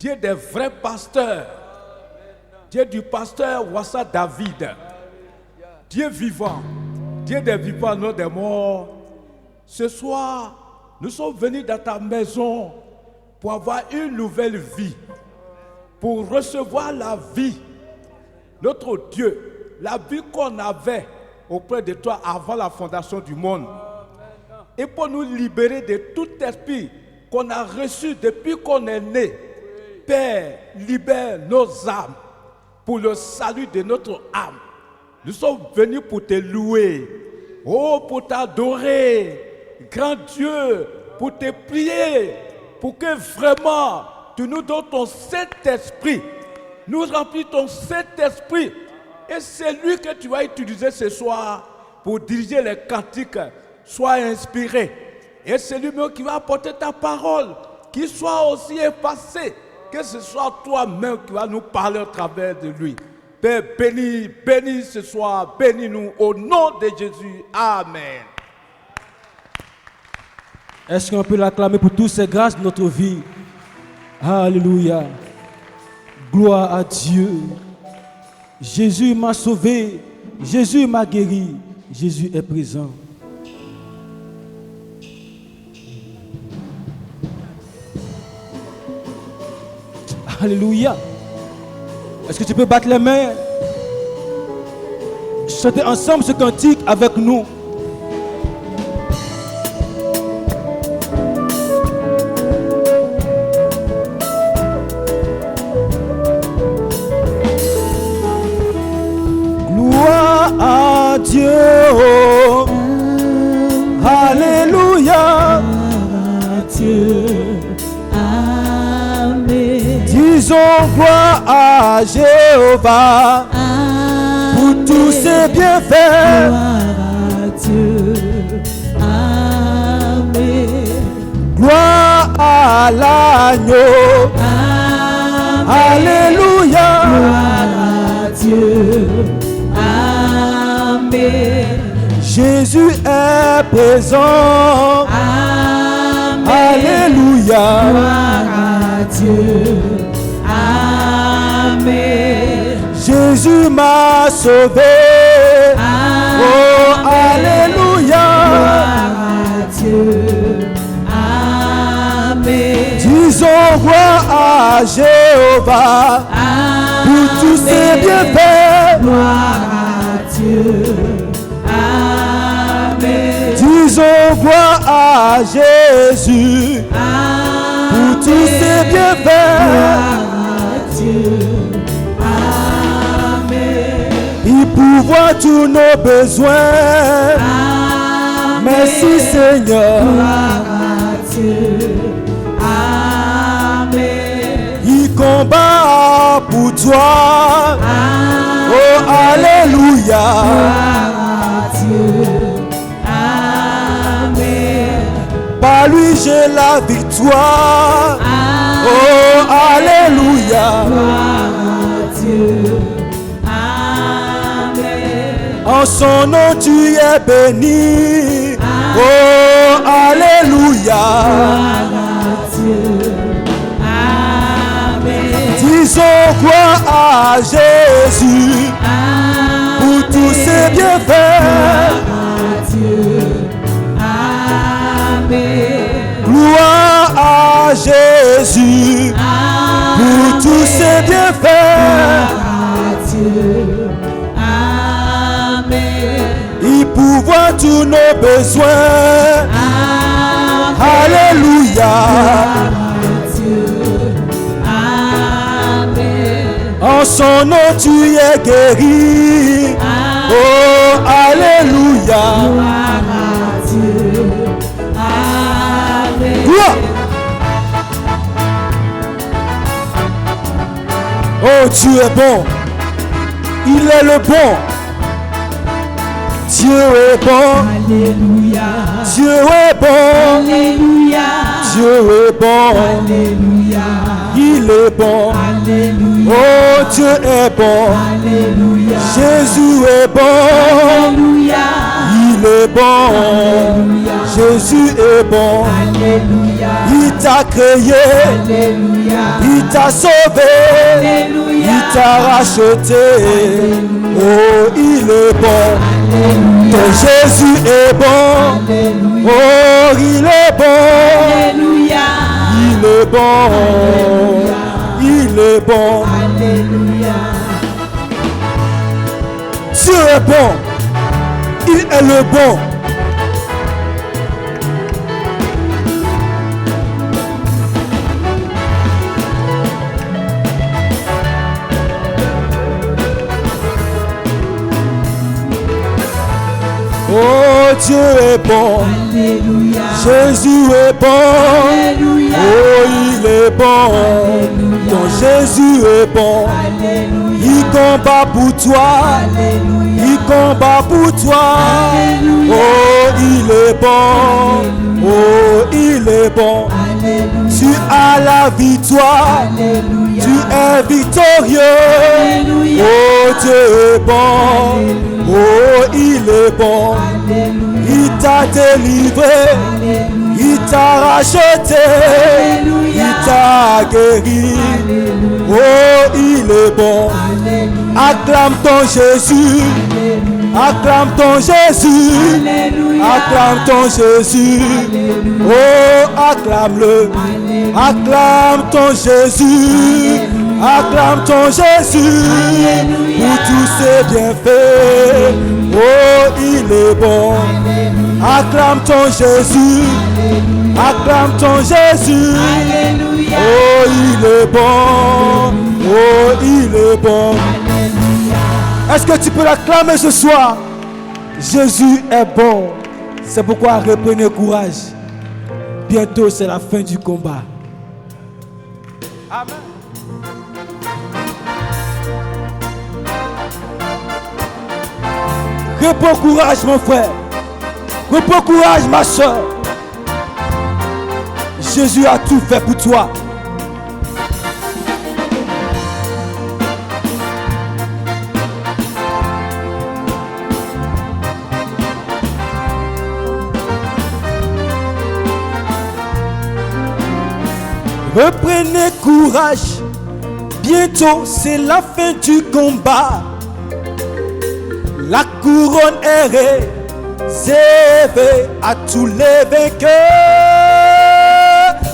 Dieu des vrais pasteurs. Dieu du pasteur Wassa David. Dieu vivant. Dieu des vivants, non des morts. Ce soir, nous sommes venus dans ta maison pour avoir une nouvelle vie. Pour recevoir la vie. Notre Dieu, la vie qu'on avait auprès de toi avant la fondation du monde. Et pour nous libérer de tout esprit qu'on a reçu depuis qu'on est né. Père, libère nos âmes pour le salut de notre âme. Nous sommes venus pour te louer, oh, pour t'adorer, grand Dieu, pour te prier, pour que vraiment tu nous donnes ton Saint-Esprit, nous remplis ton Saint-Esprit. Et c'est lui que tu vas utiliser ce soir pour diriger les cantiques. Sois inspiré. Et c'est lui-même qui va apporter ta parole, qui soit aussi effacé. Que ce soit toi-même qui va nous parler au travers de lui. Père, bénis ce soir, bénis-nous au nom de Jésus. Amen. Est-ce qu'on peut l'acclamer pour toutes ces grâces de notre vie? Alléluia. Gloire à Dieu. Jésus m'a sauvé, Jésus m'a guéri, Jésus est présent. Alléluia. Est-ce que tu peux battre les mains? Chantez ensemble ce cantique avec nous. Gloire à Dieu. Oh. Alléluia. Dieu. Disons gloire à Jéhovah pour tous ses bienfaits. Gloire à Dieu. Amen. Gloire à l'agneau. Alléluia. Gloire à Dieu. Amen. Jésus est présent. Amen. Alléluia. Gloire à Dieu. Amen. Jésus m'a sauvé. Amen. Oh, alléluia. Gloire à Dieu. Amen. Disons gloire à Jéhovah. Amen. Pour tous ses bienfaits. Gloire à Dieu. Amen. Disons gloire à Jésus. Amen. Pour tous ses bienfaits. Gloire à Dieu. Amen. Il pourvoit tous nos besoins. Amen. Merci Seigneur. Gloire à Dieu. Amen. Il combat pour toi. Amen. Oh alléluia. Gloire à Dieu. Amen. Par lui j'ai la victoire. Amen. Oh alléluia. Gloire à Dieu. Amen. En son nom tu es béni. Amen. Oh alléluia. Gloire à Dieu. Amen. Disons gloire à Jésus. Amen. Pour tous ses bienfaits. Gloire à Dieu. Amen. Gloire à Jésus. Amen. Pour tous ses bienfaits. Gloire à Dieu. Amen. Il pourvoit tous nos besoins. Amen. Alléluia. Gloire à Dieu. Amen. En son nom tu es guéri. Amen. Oh alléluia. Gloire à Dieu. Amen. Gloire. Oh Dieu est bon. Il est le bon. Dieu est bon. Alléluia. Dieu est bon. Alléluia. Dieu est bon. Alléluia. Il est bon. Alléluia. Oh Dieu est bon. Alléluia. Jésus est bon. Alléluia. Il est bon. Alléluia. Jésus est bon. Alléluia. Il t'a créé. Alléluia. Il t'a sauvé. Alléluia. Il t'a racheté. Oh, il est bon. Ton Jésus est bon. Alléluia. Oh, il est bon. Alléluia. Il est bon. Il est bon. Alléluia. Dieu est bon. Il est le bon. Oh, Dieu est bon. Alléluia. Jésus est bon. Alléluia. Oh, il est bon. Alléluia. Ton Jésus est bon. Alléluia. Il combat pour toi. Alléluia. Il combat pour toi. Alléluia. Oh, il est bon. Oh, il est bon. Alléluia. Tu as la victoire. Alléluia. Tu es victorieux. Alléluia. Oh, Dieu est bon. Oh, il est bon. Alléluia. Il t'a délivré. Alléluia. Il t'a racheté. Alléluia. Il t'a guéri. Alléluia. Oh, il est bon. Alléluia. Acclame ton Jésus. Alléluia. Acclame ton Jésus. Alléluia. Acclame ton Jésus. Alléluia. Oh, acclame-le. Alléluia. Acclame ton Jésus. Acclame ton Jésus. Alléluia. Pour tous ses bienfaits. Oh, il est bon. Acclame ton Jésus. Acclame ton Jésus. Alléluia. Oh, il est bon. Oh, il est bon. Est-ce que tu peux l'acclamer ce soir? Jésus est bon. C'est pourquoi reprenez courage. Bientôt, c'est la fin du combat. Amen. Reprends courage, mon frère. Reprends courage, ma soeur. Jésus a tout fait pour toi. Reprenez courage. Bientôt, c'est la fin du combat. La couronne est réservée à tous les vainqueurs.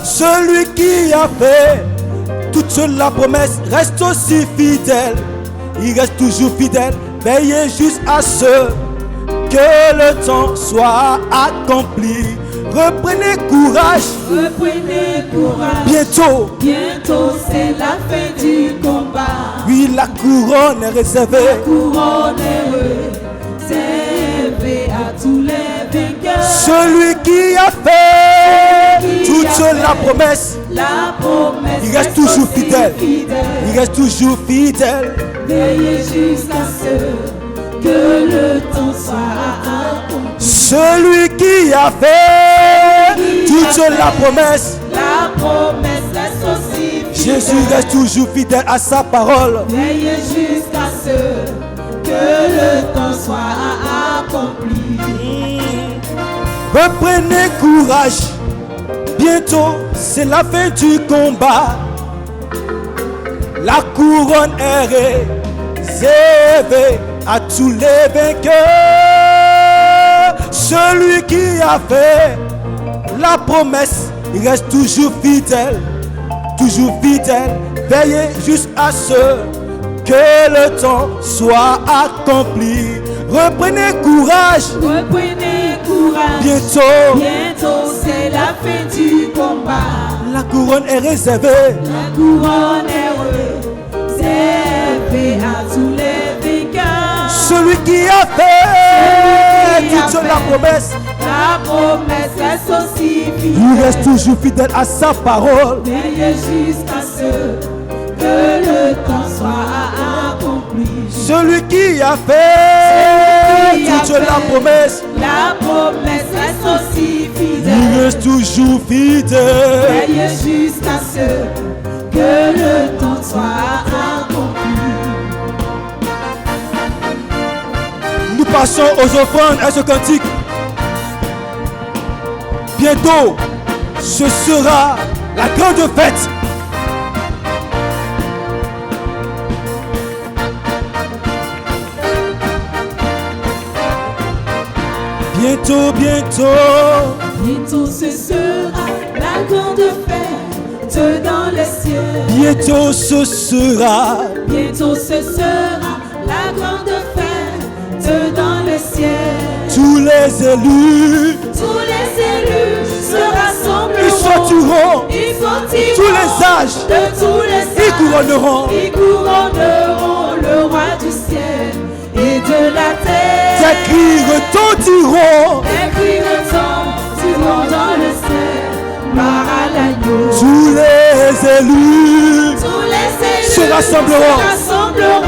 Celui qui a fait toute la promesse reste aussi fidèle. Il reste toujours fidèle. Veillez juste à ce que le temps soit accompli. Reprenez courage. Reprenez courage. Bientôt. Bientôt c'est la fin du combat. Oui, la couronne est réservée. La couronne est réservée à tous les vainqueurs. Celui qui a fait toute la promesse. La promesse. Il reste toujours aussi fidèle. Il reste toujours fidèle. Veillez jusqu'à ce que le temps soit accompli. Celui qui a fait toute la promesse. La promesse reste aussi fidèle. Jésus reste toujours fidèle à sa parole. Veillez jusqu'à ce que le temps soit accompli. Reprenez courage. Bientôt, c'est la fin du combat. La couronne est réservée à tous les vainqueurs. Celui qui a fait la promesse, il reste toujours fidèle. Toujours fidèle. Veillez jusqu'à ce que le temps soit accompli. Reprenez courage. Reprenez courage. Bientôt. Bientôt c'est la fin du combat. La couronne est réservée. La couronne est réservée à tous les vainqueurs. Celui qui a fait toute la promesse. La promesse reste aussi fidèle. Il reste toujours fidèle à sa parole. Veillez jusqu'à ce que le temps soit accompli. Celui qui a fait toute la promesse. La promesse reste aussi fidèle. Il reste toujours fidèle. Veillez jusqu'à ce que le temps soit accompli. Nous passons aux offrandes à ce cantique. Bientôt, ce sera la grande fête. Bientôt, bientôt, Bientôt ce sera la grande fête dans le ciel. bientôt ce sera. Bientôt ce sera la grande fête dans le ciel. Tous les élus, Tous les élus se rassembleront. ils sortiront. Ils sortiront Tous les âges, de tous les âges. ils couronneront. Ils couronneront le roi du ciel et de la terre. Tes cris retentiront. Les cris retentiront dans le ciel par à l'agneau. Tous les élus Tous les élus se rassembleront.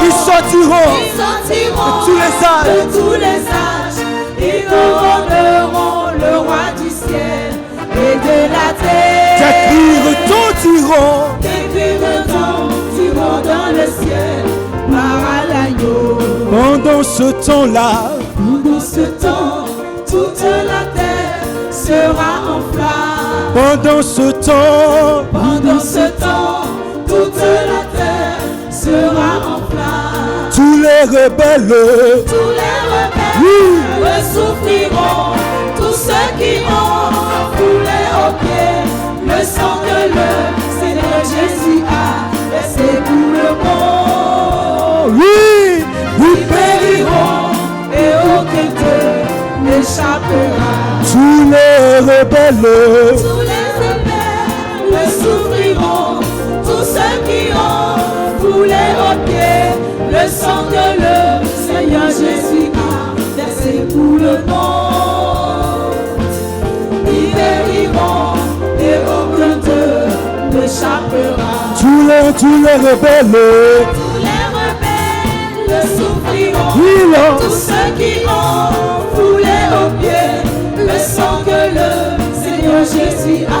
Ils sortiront. Ils sortiront de tous les âges. de tous les âges. Ils couronneront le roi du ciel et de la terre. Tes cris retentiront. Tes cris retentiront dans le ciel par à l'agneau. Pendant ce temps-là, Pendant ce temps, toute la terre sera en flammes. pendant ce temps, Pendant ce temps, toute la terre sera en flammes. tous les rebelles, Tous les rebelles souffriront. Tous ceux qui ont foulé aux pieds le sang de le Seigneur Jésus a versé pour le monde. oui, Ils périront et aucun d'eux n'échappera. tous les rebelles, Tous les rebelles souffriront. Tous ceux qui ont foulé aux pieds le sang de le Seigneur Jésus a versé pour le monde. Ils périront et aucun d'eux n'échappera. tous les rebelles, Tous les rebelles souffriront. oui, là, Tous ceux qui ont foulé aux pieds le sang que le Seigneur Jésus a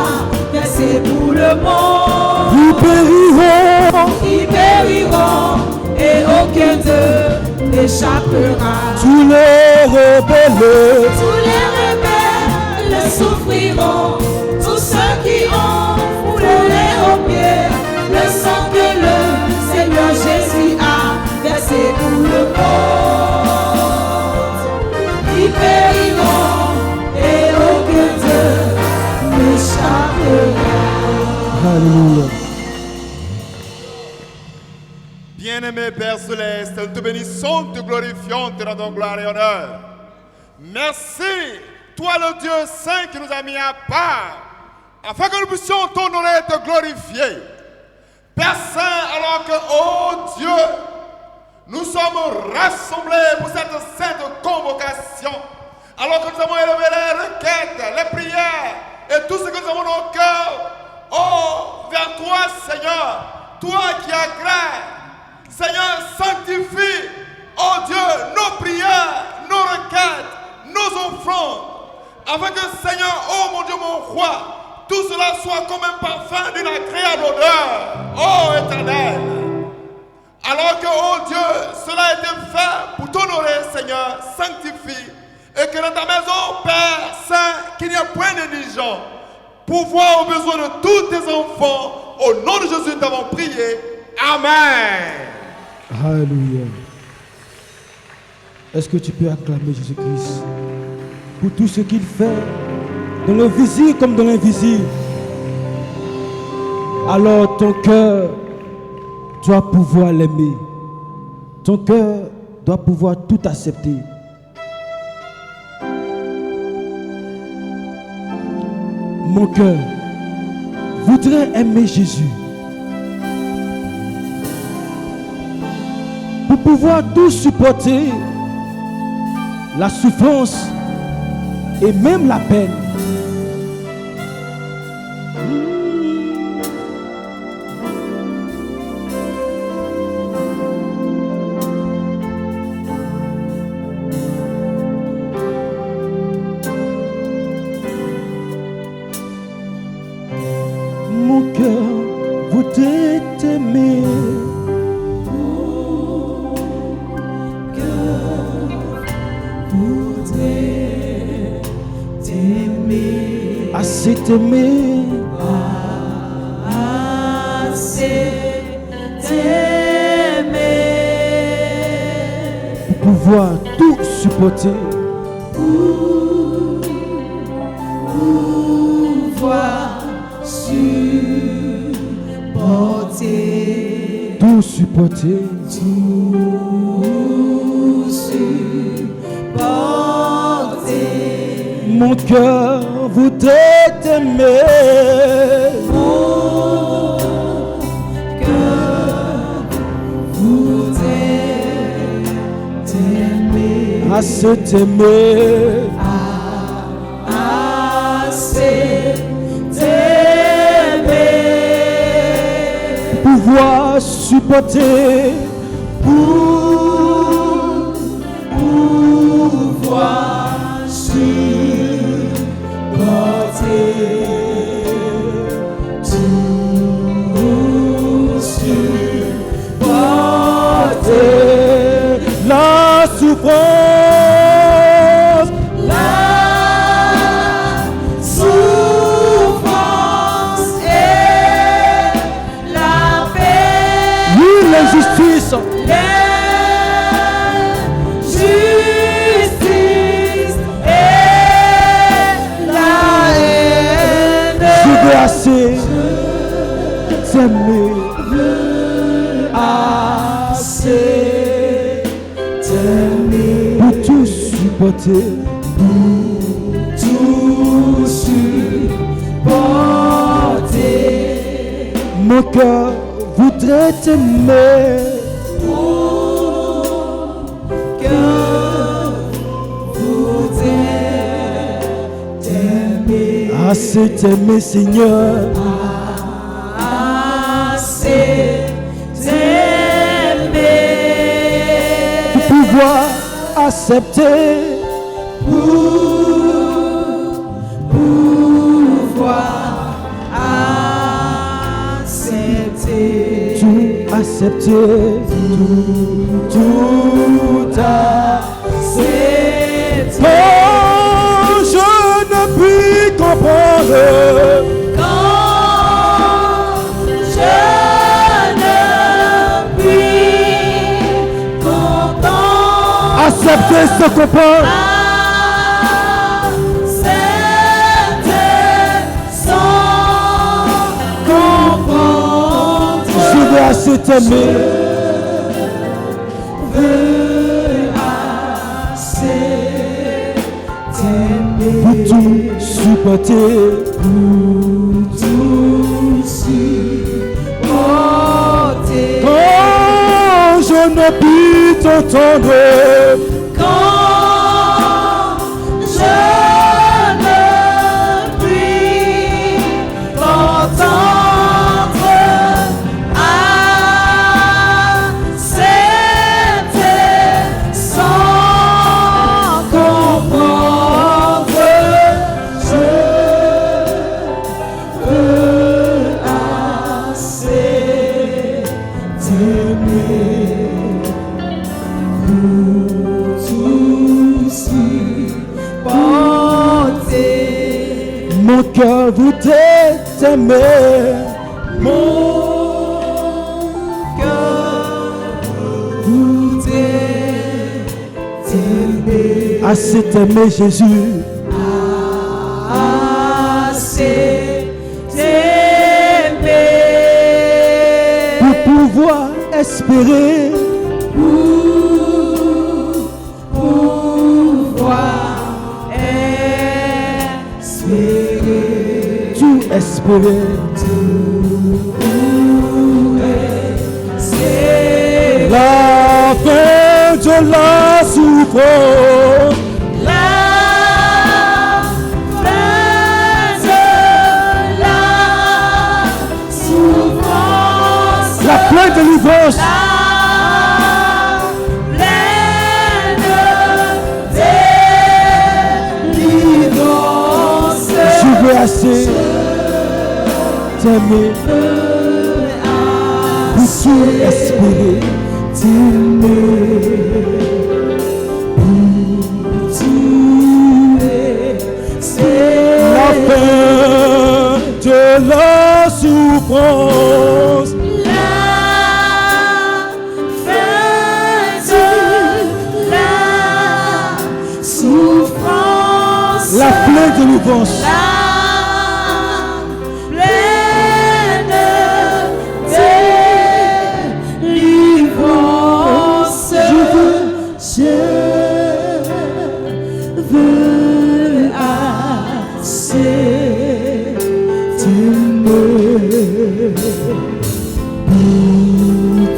versé pour le monde. ils périront. Ils périront et aucun d'eux n'échappera. Tous les rebelles, Tous les rebelles souffriront. Tous ceux qui ont foulé aux pieds le sang que le Seigneur Jésus a versé pour le monde. Ils périront et aucun d'eux n'échappera. alléluia. Bien-aimé Père Céleste, nous te bénissons, te glorifions, te rendons gloire et honneur. Merci, toi le Dieu Saint qui nous a mis à part, afin que nous puissions t'honorer et te glorifier. Père Saint, alors que, oh Dieu, nous sommes rassemblés pour cette sainte convocation, alors que nous avons élevé les requêtes, les prières et tout ce que nous avons dans nos cœurs, oh, vers toi Seigneur, toi qui agrées. Seigneur, sanctifie, oh Dieu, nos prières, nos requêtes, nos offrandes, afin que, Seigneur, oh mon Dieu, mon roi, tout cela soit comme un parfum d'une agréable odeur, oh Éternel. Alors que, oh Dieu, cela a été fait pour t'honorer, Seigneur, sanctifie, et que dans ta maison, Père Saint, qu'il n'y a point de négligent, pour voir aux besoins de tous tes enfants, au nom de Jésus, nous t'avons prié. Amen. Alléluia. Est-ce que tu peux acclamer Jésus-Christ pour tout ce qu'il fait, dans le visible comme dans l'invisible? Alors ton cœur doit pouvoir l'aimer. Ton cœur doit pouvoir tout accepter. Mon cœur voudrait aimer Jésus, pour pouvoir tout supporter, la souffrance et même la peine. Mon cœur voudrait t'aimer. Assez t'aimer, pouvoir tout supporter. Pouvoir supporter. Tout supporter. Tout supporter. Mon cœur voudrait t'aimer. Mon cœur voudrait t'aimer. Assez t'aimer. Assez t'aimer. Pouvoir supporter. Pouvoir supporter. Tout supporter. La souffrance. La souffrance et la paix. Oui, l'injustice. Justice et la haine. Je veux assez t'aimer. Assez t'aimer. Pour tout supporter. Tout supporter. Mon cœur voudrait t'aimer. Cœur voudrait t'aimer. Assez t'aimer, Seigneur. Assez t'aimer. Pour pouvoir accepter. Pouvoir accepter. Tout accepter. Tout accepter. Oh, je ne puis comprendre. Quand je ne puis comprendre. Accepter ce qu'on pense. Accepter sans comprendre. Je veux assez t'aimer. Assez t'aimer. Pour tout supporter. Tout supporter. Quand je ne puis t'entendre. Quand je ne puis t'entendre. Accepter sans comprendre. Je veux assez t'aimer. Tout supporter. Mon cœur voudrait t'aimer. Mon cœur voudrait t'aimer. Assez t'aimer, Jésus. Assez t'aimer. Pour pouvoir espérer. Pouvoir espérer. Tout espérer. C'est La fin de la souffrance. la fin de la souffrance. La pleine délivrance. La pleine délivrance. Je veux assez t'aimer. Pour tout espérer. La fin de la souffrance. La fin de la délivrance. Je veux assez t'aimer pour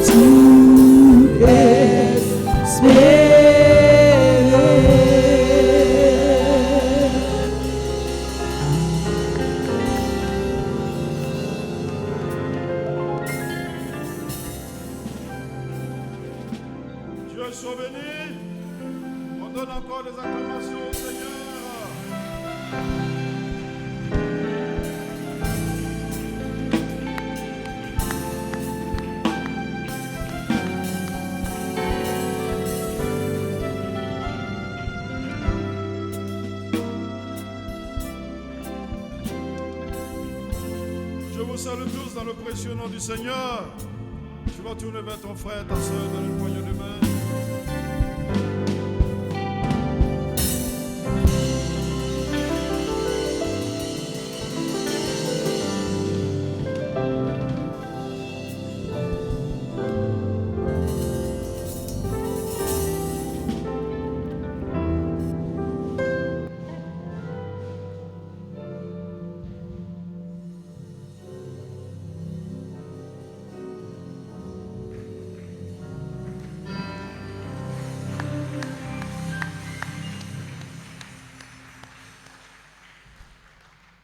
tout espérer. Dieu soit béni. On donne encore des acclamations au Seigneur. Je vous salue tous dans le précieux nom du Seigneur. Tu vas tourner vers ton frère, ta soeur, dans une poignée de main.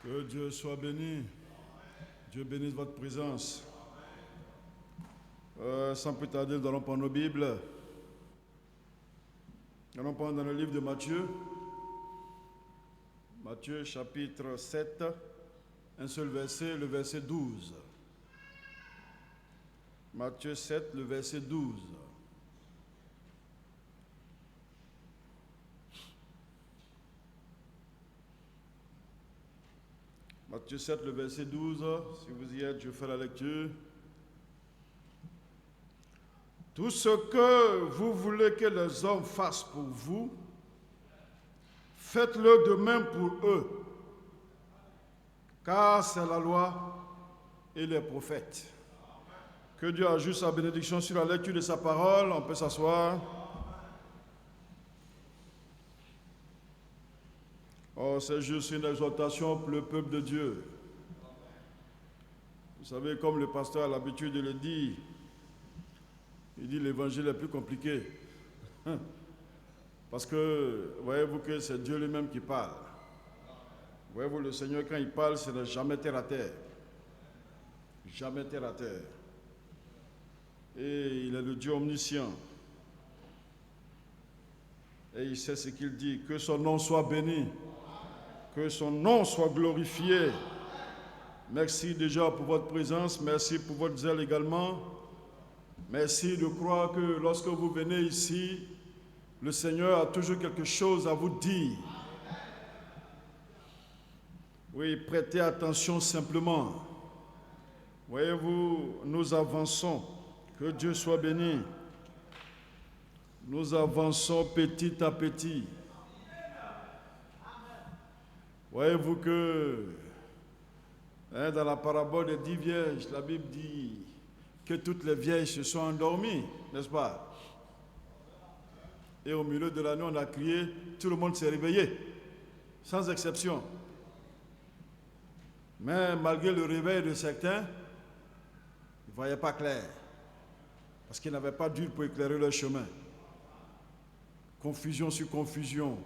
Que Dieu soit béni. Dieu bénisse votre présence. Sans plus tarder, nous allons prendre nos Bibles. Nous allons prendre dans le livre de Matthieu. Matthieu chapitre 7, un seul verset, le verset 12. Matthieu 7, le verset 12. Matthieu 7, le verset 12, si vous y êtes, je fais la lecture. Tout ce que vous voulez que les hommes fassent pour vous, faites-le de même pour eux, car c'est la loi et les prophètes. Que Dieu ajoute sa bénédiction sur la lecture de sa parole. On peut s'asseoir. Oh, c'est juste une exhortation pour le peuple de Dieu. Vous savez, comme le pasteur a l'habitude de le dire, il dit l'évangile est plus compliqué. Parce que, voyez-vous que c'est Dieu lui-même qui parle. Voyez-vous, le Seigneur, quand il parle, ce n'est jamais terre à terre. Jamais terre à terre. Et il est le Dieu omniscient. Et il sait ce qu'il dit. Que son nom soit béni. Que son nom soit glorifié. Merci déjà pour votre présence. Merci pour votre zèle également. Merci de croire que lorsque vous venez ici, le Seigneur a toujours quelque chose à vous dire. Oui, prêtez attention simplement. Voyez-vous, nous avançons. Que Dieu soit béni. Nous avançons petit à petit. Voyez-vous que dans la parabole des 10 vierges, la Bible dit que toutes les vierges se sont endormies, n'est-ce pas? Et au milieu de la nuit, on a crié, tout le monde s'est réveillé, sans exception. Mais malgré le réveil de certains, ils ne voyaient pas clair, parce qu'ils n'avaient pas d'huile pour éclairer leur chemin. Confusion sur confusion.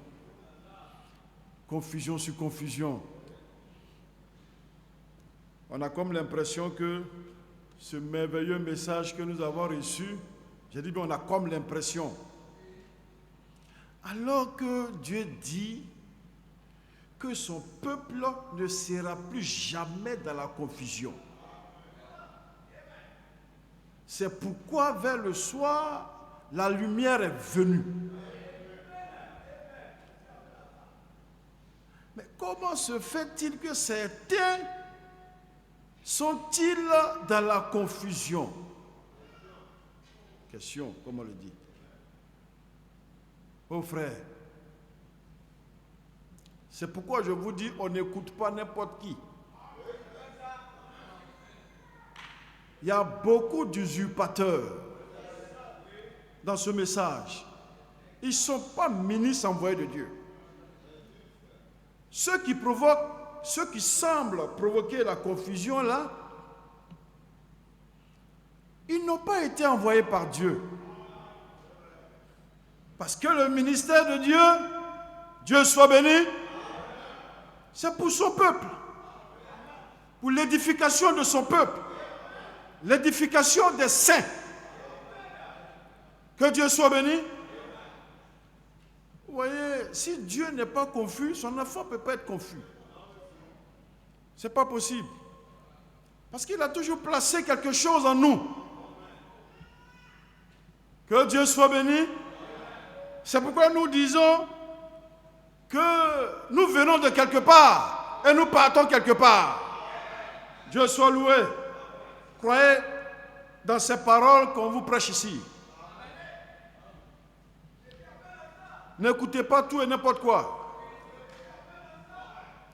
Confusion sur confusion. On a comme l'impression que ce merveilleux message que nous avons reçu, j'ai dit bien, on a comme l'impression. Alors que Dieu dit que son peuple ne sera plus jamais dans la confusion. C'est pourquoi vers le soir, la lumière est venue. Mais comment se fait-il que certains sont-ils dans la confusion? Question, comment le dit? Oh frère, C'est pourquoi je vous dis, on n'écoute pas n'importe qui. Il y a beaucoup d'usurpateurs dans ce message. Ils ne sont pas ministres envoyés de Dieu. Ceux qui semblent provoquer la confusion là, ils n'ont pas été envoyés par Dieu. Parce que le ministère de Dieu, Dieu soit béni, c'est pour son peuple, pour l'édification de son peuple, l'édification des saints. Que Dieu soit béni. Vous voyez, si Dieu n'est pas confus, son enfant ne peut pas être confus. Ce n'est pas possible. Parce qu'il a toujours placé quelque chose en nous. Que Dieu soit béni. C'est pourquoi nous disons que nous venons de quelque part et nous partons quelque part. Dieu soit loué. Croyez dans ces paroles qu'on vous prêche ici. N'écoutez pas tout et n'importe quoi.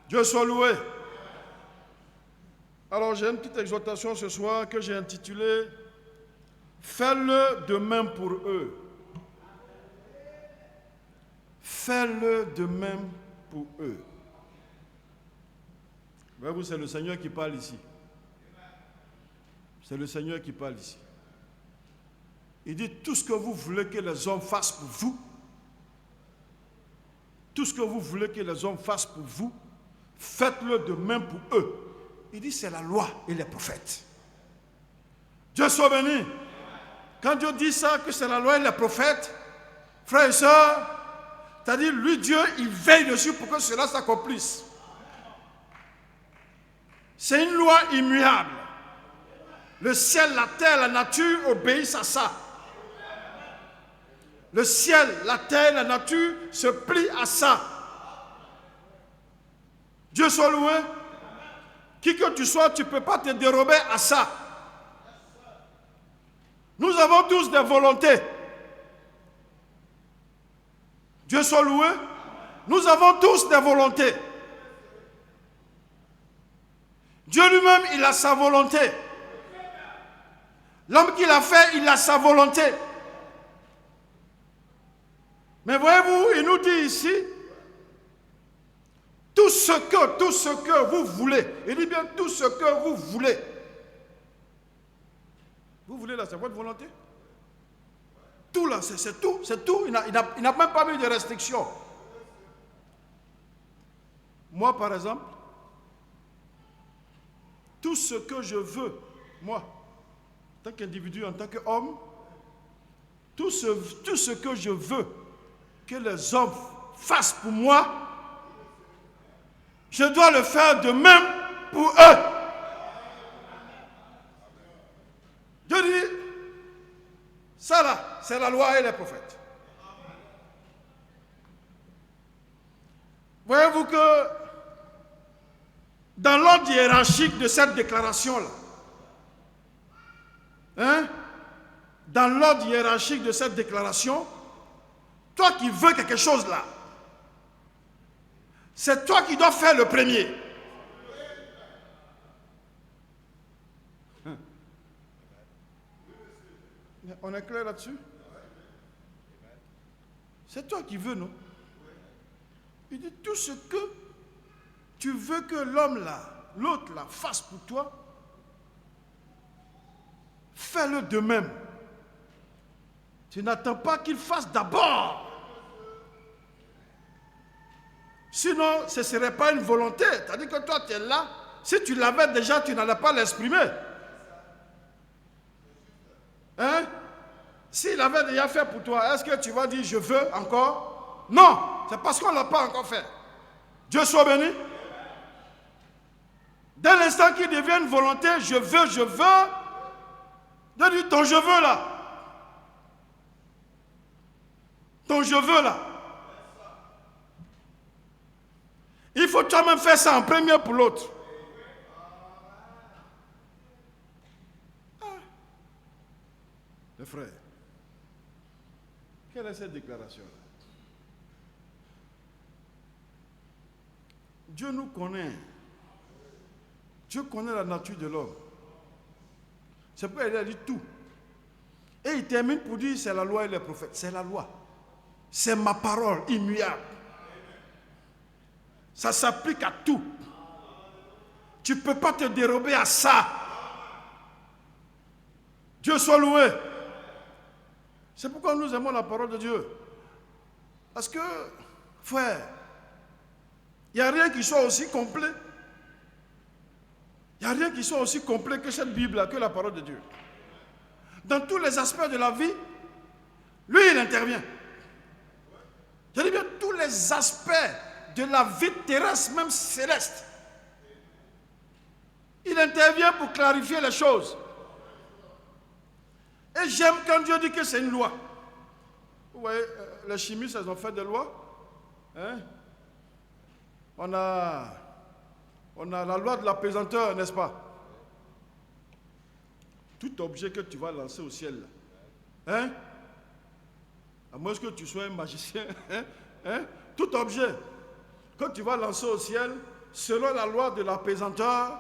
Dieu soit loué. Alors j'ai une petite exhortation ce soir que j'ai intitulée « Fais-le de même pour eux ». Fais-le de même pour eux. Voyez-vous, c'est le Seigneur qui parle ici. C'est le Seigneur qui parle ici. Il dit tout ce que vous voulez que les hommes fassent pour vous, tout ce que vous voulez que les hommes fassent pour vous, faites-le de même pour eux. Il dit c'est la loi et les prophètes. Dieu soit béni. Quand Dieu dit ça, que c'est la loi et les prophètes, frères et sœurs, c'est-à-dire lui Dieu, il veille dessus pour que cela s'accomplisse. C'est une loi immuable. Le ciel, la terre, la nature obéissent à ça. Le ciel, la terre, la nature se plient à ça. Dieu soit loué. Qui que tu sois, tu ne peux pas te dérober à ça. Nous avons tous des volontés. Dieu soit loué. Nous avons tous des volontés. Dieu lui-même, il a sa volonté. L'homme qui l'a fait, il a sa volonté. Mais voyez-vous, il nous dit ici, tout ce que vous voulez, il dit bien tout ce que vous voulez. Vous voulez là, c'est votre volonté? Tout là, c'est tout, il n'a même pas mis de restrictions. Moi, par exemple, tout ce que je veux, moi, en tant qu'individu, en tant qu'homme, tout ce que je veux que les hommes fassent pour moi, je dois le faire de même pour eux. Dieu dit, ça là, c'est la loi et les prophètes. Voyez-vous que dans l'ordre hiérarchique de cette déclaration-là, dans l'ordre hiérarchique de cette déclaration, toi qui veux quelque chose là, c'est toi qui dois faire le premier. On est clair là-dessus? C'est toi qui veux, non? Il dit tout ce que tu veux que l'homme là, l'autre là, fasse pour toi, fais-le de même. Tu n'attends pas qu'il fasse d'abord. Sinon, ce ne serait pas une volonté. C'est-à-dire que toi, tu es là. Si tu l'avais déjà, tu n'allais pas l'exprimer. Hein? S'il avait déjà fait pour toi, est-ce que tu vas dire je veux encore? Non, c'est parce qu'on ne l'a pas encore fait. Dieu soit béni. Dès l'instant qu'il devient une volonté, je veux, Dieu dit ton je veux là. Ton je veux là. Il faut toi-même faire ça en premier pour l'autre. Les frères, quelle est cette déclaration-là? Dieu nous connaît. Dieu connaît la nature de l'homme. C'est pourquoi il a dit tout. Et il termine pour dire c'est la loi et les prophètes. C'est la loi. C'est ma parole immuable. Ça s'applique à tout. Tu ne peux pas te dérober à ça. Dieu soit loué. C'est pourquoi nous aimons la parole de Dieu. Parce que, frère, il n'y a rien qui soit aussi complet. Il n'y a rien qui soit aussi complet que cette Bible-là, que la parole de Dieu. Dans tous les aspects de la vie, lui, il intervient. Je dis bien tous les aspects de la vie terrestre, même céleste. Il intervient pour clarifier les choses. Et j'aime quand Dieu dit que c'est une loi. Vous voyez, les chimistes, elles ont fait des lois. Hein? On a la loi de la pesanteur, n'est-ce pas? Tout objet que tu vas lancer au ciel, là, hein? À moins que tu sois un magicien, hein? Tout objet que tu vas lancer au ciel, selon la loi de la pesanteur,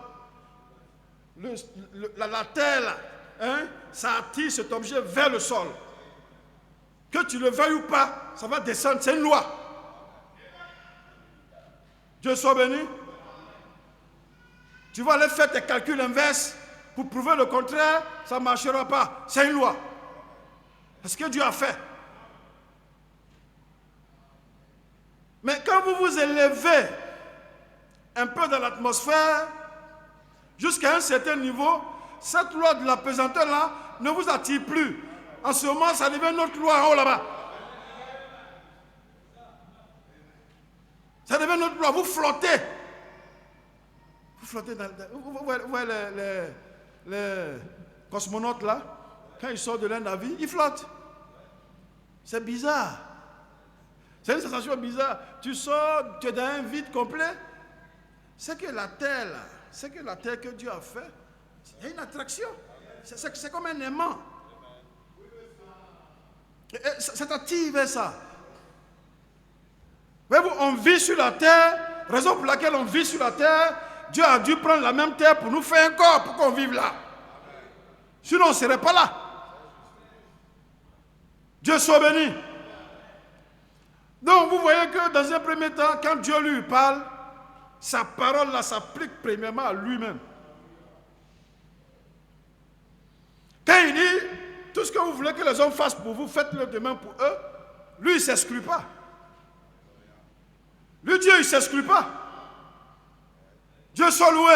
la terre, là, hein? Ça attire cet objet vers le sol. Que tu le veuilles ou pas, ça va descendre, c'est une loi. Dieu soit béni. Tu vas aller faire tes calculs inverses pour prouver le contraire, ça ne marchera pas. C'est une loi. C'est ce que Dieu a fait. Mais quand vous vous élevez un peu dans l'atmosphère, jusqu'à un certain niveau, cette loi de la pesanteur-là ne vous attire plus. En ce moment, ça devient notre loi en haut là-bas. Ça devient notre loi. Vous flottez. Vous flottez dans... Vous voyez les cosmonautes là, quand ils sortent de leur navire, ils flottent. C'est bizarre. C'est une sensation bizarre. Tu sors, tu es dans un vide complet. C'est que la terre là, c'est que la terre que Dieu a fait, il y a une attraction. C'est comme un aimant. Ça t'attire vers ça. Voyez-vous, on vit sur la terre, raison pour laquelle on vit sur la terre, Dieu a dû prendre la même terre pour nous faire un corps, pour qu'on vive là. Sinon, on ne serait pas là. Dieu soit béni. Donc, vous voyez que dans un premier temps, quand Dieu lui parle, sa parole là s'applique premièrement à lui-même. Quand il dit, tout ce que vous voulez que les hommes fassent pour vous, faites-le demain pour eux, lui, il ne s'exclut pas. Lui, Dieu, il ne s'exclut pas. Dieu soit loué.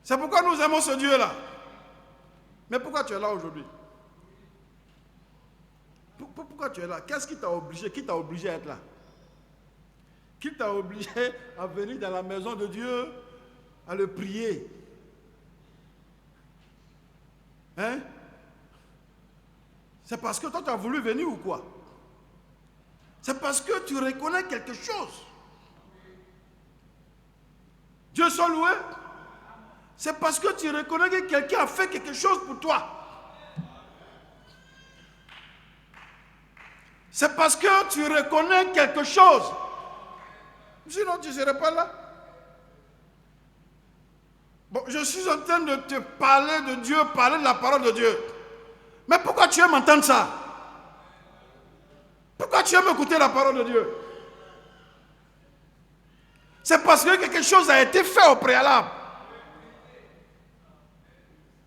C'est pourquoi nous aimons ce Dieu-là. Mais pourquoi tu es là aujourd'hui? Pourquoi tu es là? Qu'est-ce qui t'a obligé? Qui t'a obligé à être là? Qui t'a obligé à venir dans la maison de Dieu, à le prier? Hein? C'est parce que toi tu as voulu venir ou quoi? C'est parce que tu reconnais quelque chose. Dieu soit loué. C'est parce que tu reconnais que quelqu'un a fait quelque chose pour toi. C'est parce que tu reconnais quelque chose. Sinon, tu ne serais pas là. Bon, je suis en train de te parler de Dieu, parler de la parole de Dieu. Mais pourquoi tu aimes entendre ça? Pourquoi tu aimes écouter la parole de Dieu? C'est parce que quelque chose a été fait au préalable.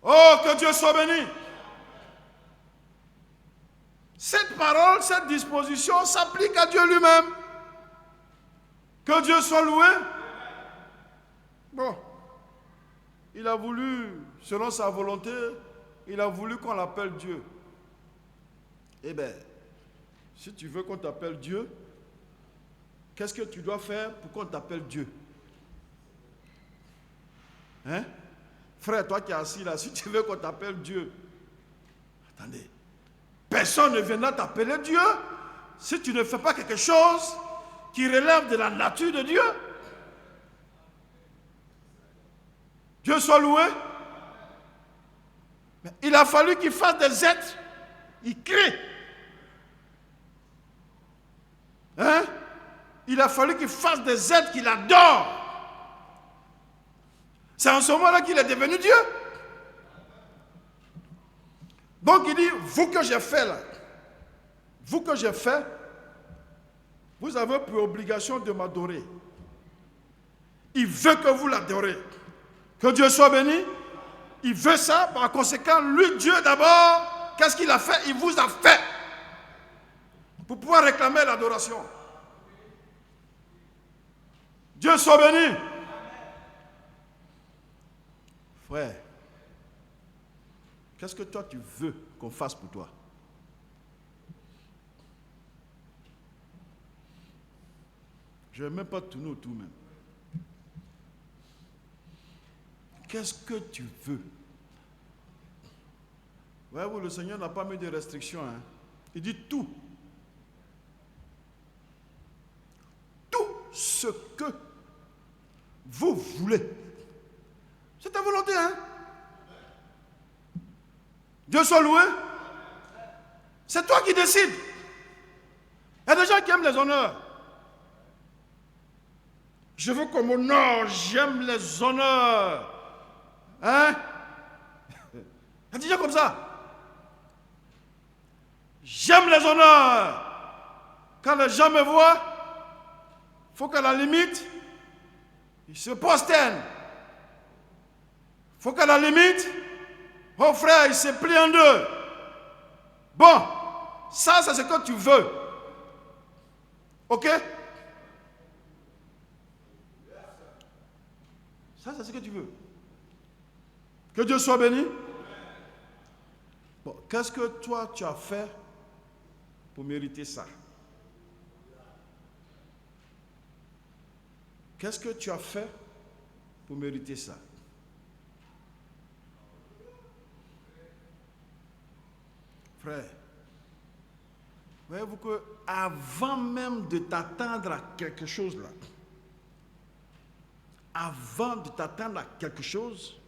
Oh, que Dieu soit béni. Cette parole, cette disposition s'applique à Dieu lui-même. Que Dieu soit loué. Bon, il a voulu, selon sa volonté, il a voulu qu'on l'appelle Dieu. Eh bien, si tu veux qu'on t'appelle Dieu, qu'est-ce que tu dois faire pour qu'on t'appelle Dieu? Hein? Frère, toi qui es assis là, si tu veux qu'on t'appelle Dieu, attendez, personne ne viendra t'appeler Dieu si tu ne fais pas quelque chose qui relève de la nature de Dieu. Dieu soit loué. Mais il a fallu qu'il fasse des êtres. Il crée. Hein? il a fallu qu'il fasse des êtres qu'il adore. C'est en ce moment-là qu'il est devenu Dieu. Donc il dit, vous que j'ai fait là, vous que j'ai fait, vous avez pour obligation de m'adorer. Il veut que vous l'adorez. Que Dieu soit béni. Il veut ça, par conséquent, lui, Dieu d'abord, qu'est-ce qu'il a fait? Il vous a fait. Pour pouvoir réclamer l'adoration. Dieu soit béni. Frère, qu'est-ce que toi tu veux qu'on fasse pour toi? Je ne vais même pas tourner autour même. Qu'est-ce que tu veux? Voyez-vous, le Seigneur n'a pas mis de restrictions. Hein? Il dit tout. Tout ce que vous voulez. C'est ta volonté, hein? Dieu soit loué. C'est toi qui décides. Il y a des gens qui aiment les honneurs. Je veux qu'on m'honore, j'aime les honneurs. Hein? Il y a des gens comme ça. J'aime les honneurs. Quand les gens me voient, il faut qu'à la limite, ils se prosternent. Il faut qu'à la limite, oh frère, il se plie en deux. Bon, ça c'est ce que tu veux. Ok? Ça c'est ce que tu veux. Que Dieu soit béni. Bon, qu'est-ce que toi tu as fait pour mériter ça? Qu'est-ce que tu as fait pour mériter ça? Frère, voyez-vous que avant même de t'attendre à quelque chose là, avant de t'attendre à quelque chose,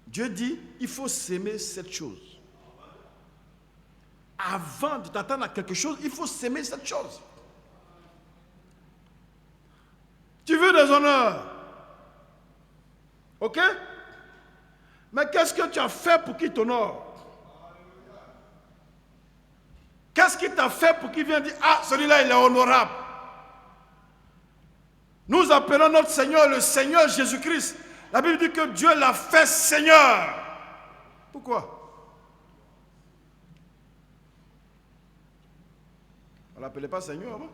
Dieu dit, il faut s'aimer cette chose. Avant de t'attendre à quelque chose, il faut s'aimer cette chose. Tu veux des honneurs. Ok? Mais qu'est-ce que tu as fait pour qu'il t'honore? Qu'est-ce qu'il t'a fait pour qu'il vienne dire, ah, celui-là, il est honorable? Nous appelons notre Seigneur le Seigneur Jésus-Christ. La Bible dit que Dieu l'a fait Seigneur. Pourquoi? On ne l'appelait pas Seigneur avant.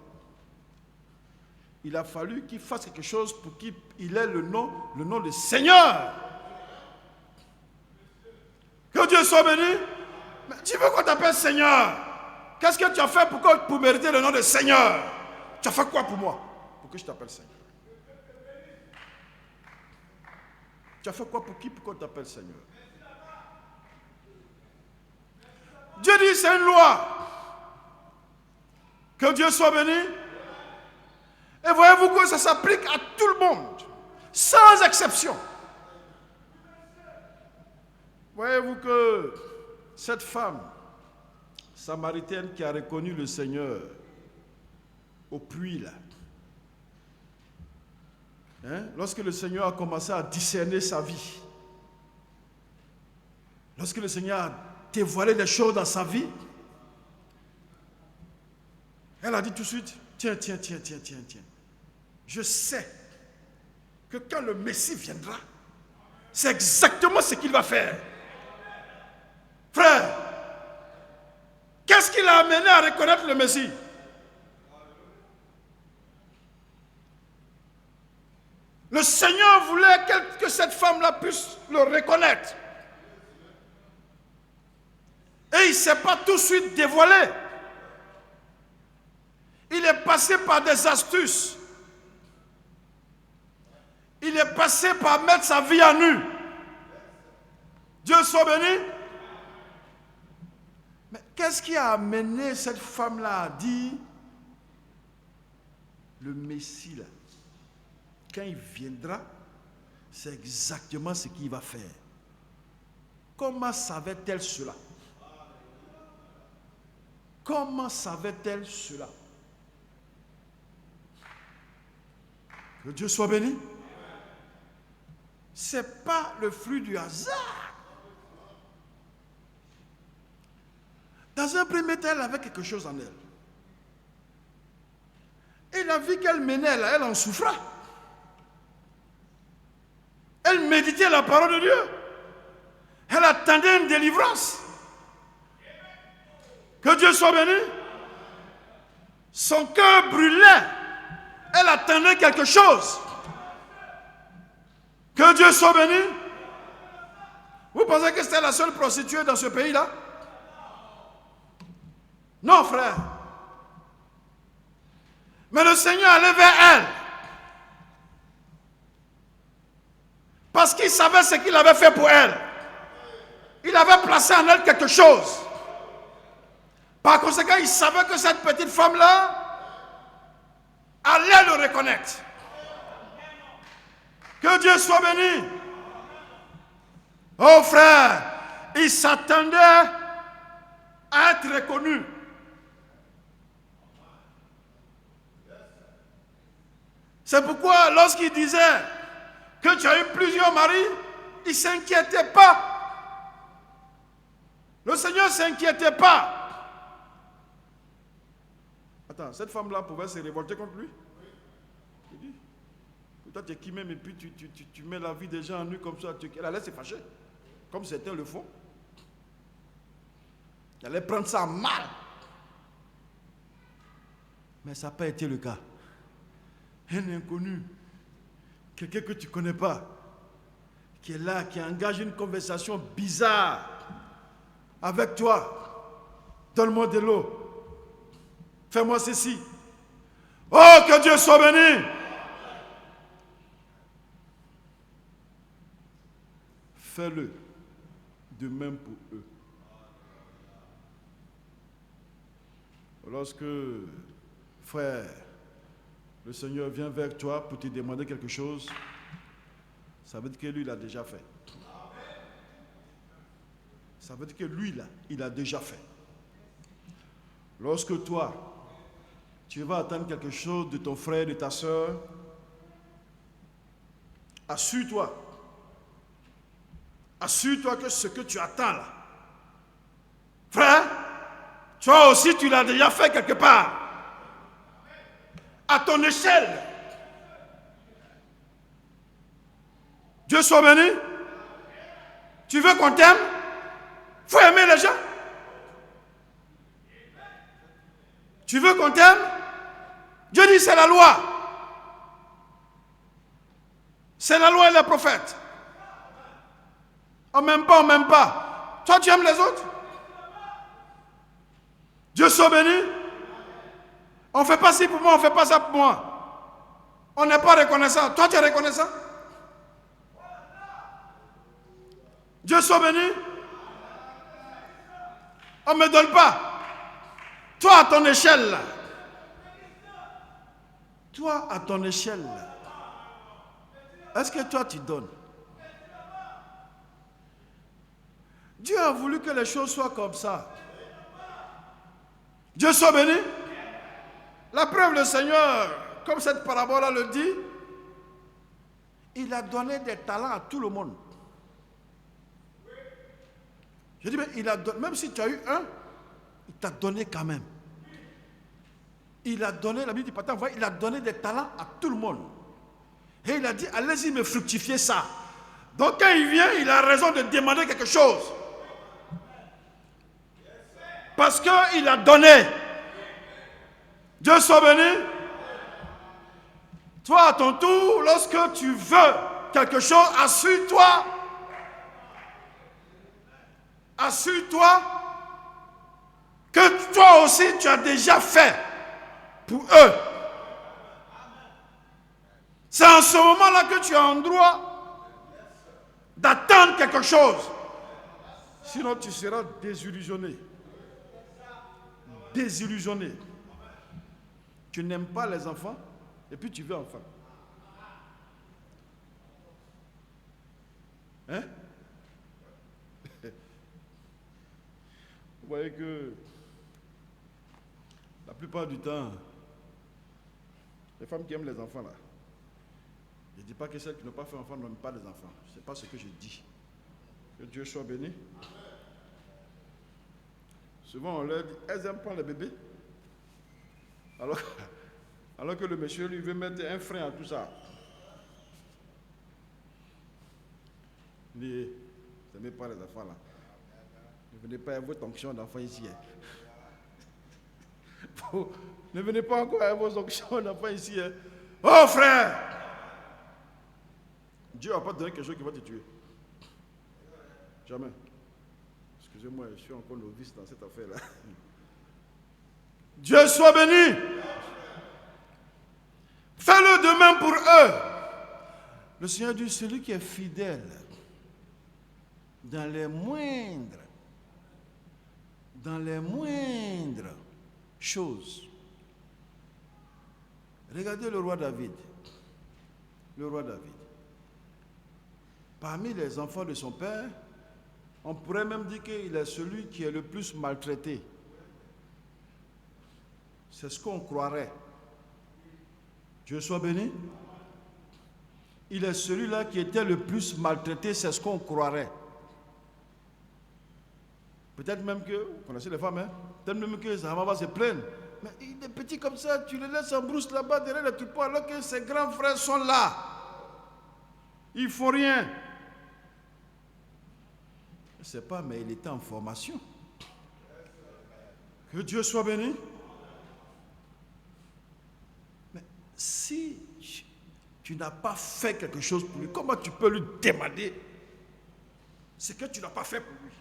Il a fallu qu'il fasse quelque chose pour qu'il ait le nom de Seigneur. Que Dieu soit béni. Mais tu veux qu'on t'appelle Seigneur? Qu'est-ce que tu as fait pour mériter le nom de Seigneur? Tu as fait quoi pour moi? Pour que je t'appelle Seigneur. Tu as fait quoi pour qui? Pour qu'on t'appelle Seigneur? Dieu dit c'est une loi. Que Dieu soit béni. Et voyez-vous que ça s'applique à tout le monde, sans exception. Voyez-vous que cette femme samaritaine qui a reconnu le Seigneur au puits là, hein, lorsque le Seigneur a commencé à discerner sa vie, lorsque le Seigneur a dévoilé des choses dans sa vie, elle a dit tout de suite, tiens. Je sais que quand le Messie viendra, c'est exactement ce qu'il va faire. Frère, qu'est-ce qui l'a amené à reconnaître le Messie? Le Seigneur voulait que cette femme-là puisse le reconnaître. Et il ne s'est pas tout de suite dévoilé. Il est passé par des astuces. Il est passé par mettre sa vie à nu. Dieu soit béni. Mais qu'est-ce qui a amené cette femme-là à dire, le Messie là, quand il viendra, c'est exactement ce qu'il va faire. Comment savait-elle cela? Comment savait-elle cela? Que Dieu soit béni. Ce n'est pas le fruit du hasard. Dans un premier temps, elle avait quelque chose en elle. Et la vie qu'elle menait, elle en souffrait. Elle méditait la parole de Dieu. Elle attendait une délivrance. Que Dieu soit béni. Son cœur brûlait. Elle attendait quelque chose. Que Dieu soit béni. Vous pensez que c'était la seule prostituée dans ce pays-là? Non, frère. Mais le Seigneur allait vers elle. Parce qu'il savait ce qu'il avait fait pour elle. Il avait placé en elle quelque chose. Par conséquent, il savait que cette petite femme-là allait le reconnaître. Que Dieu soit béni. Oh frère, il s'attendait à être reconnu. C'est pourquoi lorsqu'il disait que tu as eu plusieurs maris, il ne s'inquiétait pas. Le Seigneur ne s'inquiétait pas. Attends, cette femme-là pouvait se révolter contre lui? Il dit, toi tu es qui même et puis tu mets la vie des gens en nu comme ça, elle allait se fâcher, comme certains le font. Elle allait prendre ça mal. Mais ça n'a pas été le cas. Un inconnu, quelqu'un que tu ne connais pas, qui est là, qui engage une conversation bizarre avec toi. Donne-moi de l'eau. Fais-moi ceci. Oh, que Dieu soit béni. Fais-le de même pour eux. Lorsque, frère, le Seigneur vient vers toi pour te demander quelque chose, ça veut dire que lui, il a déjà fait. Ça veut dire que lui, là, il a déjà fait. Lorsque toi, tu vas attendre quelque chose de ton frère, de ta soeur, assure-toi. Assure-toi que ce que tu attends là, frère, toi aussi, tu l'as déjà fait quelque part. À ton échelle. Dieu soit béni. Tu veux qu'on t'aime? Il faut aimer les gens. Tu veux qu'on t'aime? Dieu dit c'est la loi. C'est la loi et les prophètes. On m'aime pas, on m'aime pas. Toi tu aimes les autres? Dieu soit béni. On ne fait pas ci pour moi, on ne fait pas ça pour moi. On n'est pas reconnaissant. Toi, tu es reconnaissant? Dieu soit béni. On ne me donne pas. Toi, à ton échelle, là. Toi, à ton échelle, là. Est-ce que toi, tu donnes? Dieu a voulu que les choses soient comme ça. Dieu soit béni. La preuve, le Seigneur, comme cette parabole-là le dit, il a donné des talents à tout le monde. Je dis, mais il a donné, même si tu as eu un, il t'a donné quand même. Il a donné, la Bible dit, il a donné des talents à tout le monde. Et il a dit, allez-y me fructifier ça. Donc quand il vient, il a raison de demander quelque chose. Parce qu'il a donné. Dieu soit béni. Toi, à ton tour, lorsque tu veux quelque chose, assure-toi. Assure-toi que toi aussi, tu as déjà fait pour eux. C'est en ce moment-là que tu as un droit d'attendre quelque chose. Sinon, tu seras désillusionné. Désillusionné. Tu n'aimes pas les enfants et puis tu veux enfant. Hein? Vous voyez que la plupart du temps, les femmes qui aiment les enfants là, Je ne dis pas que celles qui n'ont pas fait enfant n'ont pas des enfants. Ce n'est pas ce que je dis. Que Dieu soit béni. Souvent on leur dit, elles n'aiment pas les bébés. Alors que le monsieur lui veut mettre un frein à tout ça. Il dit, vous n'aimez pas les enfants là. Ne venez pas avec vos onctions d'enfants ici. Ne venez pas encore avec vos onctions d'enfants ici. Oh frère! Dieu ne va pas te donner quelque chose qui va te tuer. Jamais. Excusez-moi, je suis encore novice dans cette affaire-là. Dieu soit béni. Fais-le demain pour eux. Le Seigneur dit, celui qui est fidèle dans les moindres choses. Regardez le roi David. Le roi David. Parmi les enfants de son père, on pourrait même dire qu'il est celui qui est le plus maltraité. C'est ce qu'on croirait. Dieu soit béni. Il est celui-là qui était le plus maltraité, c'est ce qu'on croirait. Peut-être même que, vous connaissez les femmes, peut-être même que sa maman va se plaindre. Mais il est petit comme ça, tu le laisses en brousse là-bas derrière le troupeau alors que ses grands frères sont là. Ils ne font rien. Je ne sais pas, mais il était en formation. Que Dieu soit béni. Mais si tu n'as pas fait quelque chose pour lui, comment tu peux lui demander ce que tu n'as pas fait pour lui?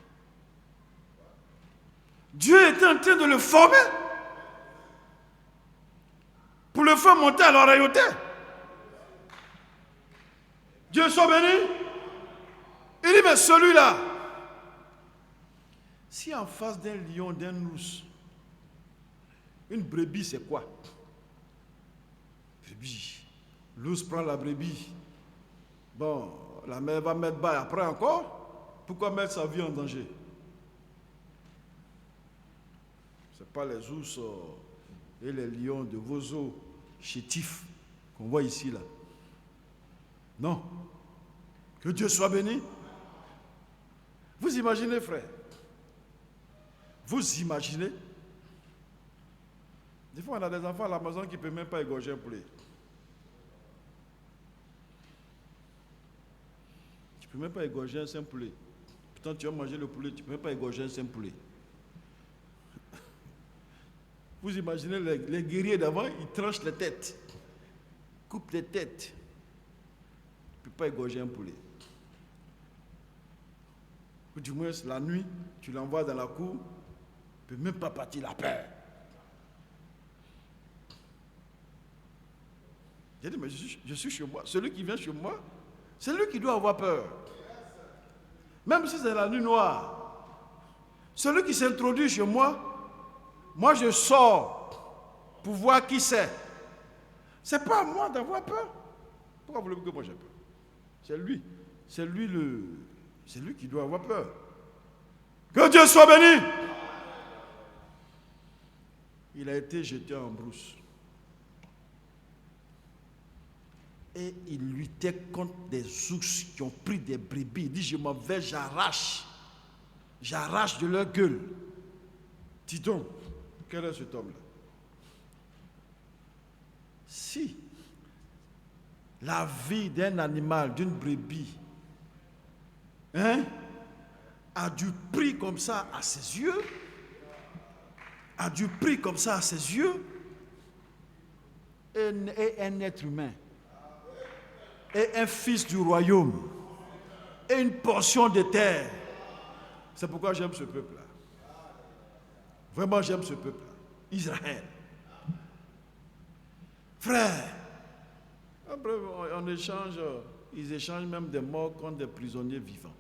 Dieu était en train de le former pour le faire monter à la royauté. Dieu soit béni. Il dit, mais celui-là, si en face d'un lion, d'un ours, une brebis, c'est quoi? Brebis. L'ours prend la brebis. Bon, la mère va mettre bas après encore. Pourquoi mettre sa vie en danger? Ce n'est pas les ours et les lions de vos eaux chétifs qu'on voit ici, là. Non. Que Dieu soit béni. Vous imaginez, frère? Vous imaginez? Des fois, on a des enfants à la maison qui ne peuvent même pas égorger un poulet. Tu ne peux même pas égorger un saint poulet. Pourtant, tu as mangé le poulet, tu ne peux même pas égorger un saint poulet. Vous imaginez les guerriers d'avant, ils tranchent les têtes, coupent les têtes. Tu ne peux pas égorger un poulet. Ou du moins, la nuit, tu l'envoies dans la cour, tu ne peux même pas partir la peur. J'ai dit, mais je suis chez moi. Celui qui vient chez moi, c'est lui qui doit avoir peur. Même si c'est la nuit noire. Celui qui s'introduit chez moi, moi je sors pour voir qui c'est. C'est pas à moi d'avoir peur. Pourquoi voulez-vous que moi j'ai peur? C'est lui. C'est lui qui doit avoir peur. Que Dieu soit béni. Il a été jeté en brousse. Et il luttait contre des ours qui ont pris des brebis. Il dit, je m'en vais, j'arrache de leur gueule. Dis donc, quel est cet homme-là? Si la vie d'un animal, d'une brebis, a du prix comme ça à ses yeux, et un être humain, et un fils du royaume, et une portion de terre. C'est pourquoi j'aime ce peuple-là. Vraiment, j'aime ce peuple-là. Israël. Frère, après, ils échangent même des morts contre des prisonniers vivants.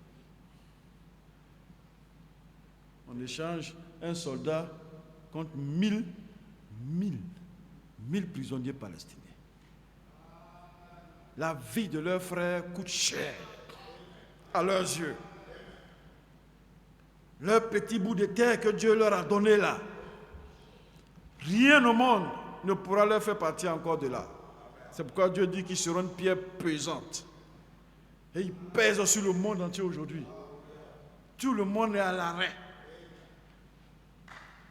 On échange un soldat contre 1000 prisonniers palestiniens. La vie de leurs frères coûte cher à leurs yeux. Leur petit bout de terre que Dieu leur a donné là, rien au monde ne pourra leur faire partir encore de là. C'est pourquoi Dieu dit qu'ils seront une pierre pesante. Et ils pèsent sur le monde entier aujourd'hui. Tout le monde est à l'arrêt.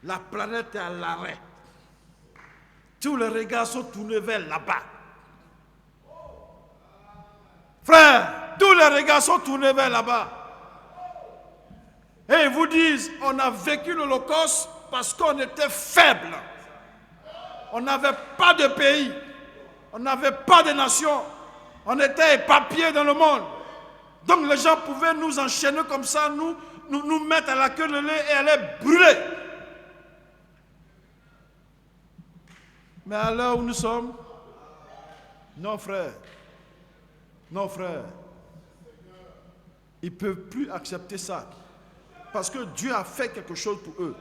La planète est à l'arrêt. Tous les regards sont tournés vers là-bas. Frère, tous les regards sont tournés vers là-bas. Et ils vous disent, on a vécu l'Holocauste parce qu'on était faible. On n'avait pas de pays. On n'avait pas de nation. On était éparpillés dans le monde. Donc les gens pouvaient nous enchaîner comme ça, nous mettre à la queue de lait et aller brûler. Mais à l'heure où nous sommes, non frère, ils ne peuvent plus accepter ça. Parce que Dieu a fait quelque chose pour eux.